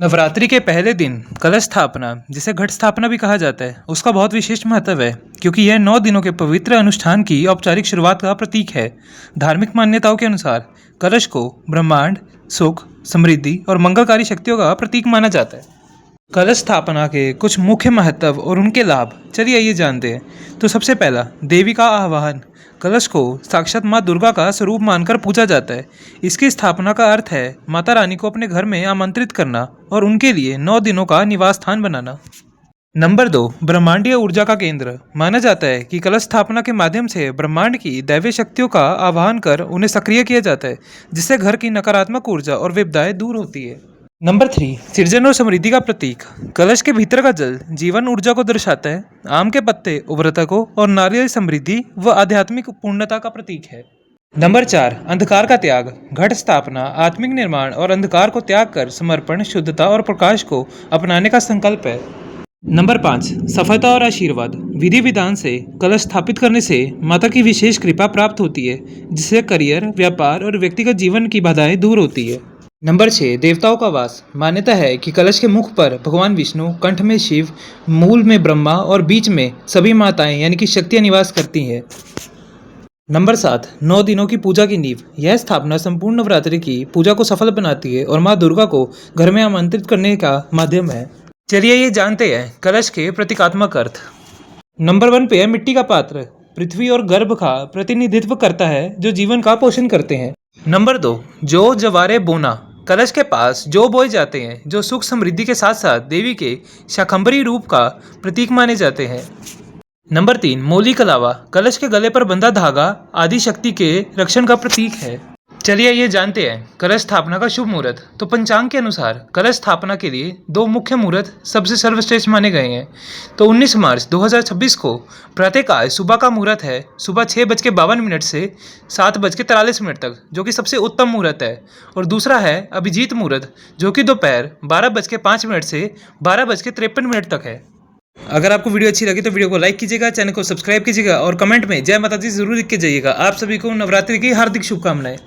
नवरात्रि के पहले दिन कलश स्थापना, जिसे घट स्थापना भी कहा जाता है, उसका बहुत विशेष महत्व है क्योंकि यह 9 दिनों के पवित्र अनुष्ठान की औपचारिक शुरुआत का प्रतीक है। धार्मिक मान्यताओं के अनुसार कलश को ब्रह्मांड, सुख, समृद्धि और मंगलकारी शक्तियों का प्रतीक माना जाता है। कलश स्थापना के कुछ मुख्य महत्व और उनके लाभ चलिए आइए जानते हैं। तो सबसे पहला, देवी का आह्वान। कलश को साक्षात माँ दुर्गा का स्वरूप मानकर पूजा जाता है। इसकी स्थापना का अर्थ है माता रानी को अपने घर में आमंत्रित करना और उनके लिए 9 दिनों का निवास स्थान बनाना। नंबर 2, ब्रह्मांडीय ऊर्जा का केंद्र। माना जाता है कि कलश स्थापना के माध्यम से ब्रह्मांड की दैवीय शक्तियों का आह्वान कर उन्हें सक्रिय किया जाता है, जिससे घर की नकारात्मक ऊर्जा और विपदाएं दूर होती है। नंबर 3, सृजन और समृद्धि का प्रतीक। कलश के भीतर का जल जीवन ऊर्जा को दर्शाता है। आम के पत्ते उर्वरता को और नारियल समृद्धि व आध्यात्मिक पूर्णता का प्रतीक है। नंबर 4, अंधकार का त्याग। घट स्थापना आत्मिक निर्माण और अंधकार को त्याग कर समर्पण, शुद्धता और प्रकाश को अपनाने का संकल्प है। नंबर 5, सफलता और आशीर्वाद। विधि विधान से कलश स्थापित करने से माता की विशेष कृपा प्राप्त होती है, जिससे करियर, व्यापार और व्यक्तिगत जीवन की बाधाएं दूर होती है। नंबर 6, देवताओं का वास। मान्यता है कि कलश के मुख पर भगवान विष्णु, कंठ में शिव, मूल में ब्रह्मा और बीच में सभी माताएं यानी कि शक्तियां निवास करती हैं। नंबर 7, 9 दिनों की पूजा की नींव। यह स्थापना संपूर्ण नवरात्रि की पूजा को सफल बनाती है और माँ दुर्गा को घर में आमंत्रित करने का माध्यम है। चलिए ये जानते हैं कलश के प्रतीकात्मक अर्थ। नंबर 1 पे है मिट्टी का पात्र। पृथ्वी और गर्भ का प्रतिनिधित्व करता है, जो जीवन का पोषण करते हैं। नंबर 2, जौ जवारे बोना। कलश के पास जौ बोए जाते हैं, जो सुख समृद्धि के साथ साथ देवी के शाकंभरी रूप का प्रतीक माने जाते हैं। नंबर 3, मोली कलावा। कलश के गले पर बंधा धागा आदि शक्ति के रक्षण का प्रतीक है। चलिए ये जानते हैं कलश स्थापना का शुभ मुहूर्त। तो पंचांग के अनुसार कलश स्थापना के लिए 2 मुख्य मुहूर्त सबसे सर्वश्रेष्ठ माने गए हैं। तो 19 मार्च 2026 को प्रातःकाल सुबह का मुहूर्त है, सुबह 6:52 से 7:43 तक, जो कि सबसे उत्तम मुहूर्त है। और दूसरा है अभिजीत मुहूर्त, जो कि दोपहर 12:05 से 12:53 तक है। अगर आपको वीडियो अच्छी लगी तो वीडियो को लाइक कीजिएगा, चैनल को सब्सक्राइब कीजिएगा और कमेंट में जय माता दी जरूर लिख के जाइएगा। आप सभी को नवरात्रि की हार्दिक शुभकामनाएं।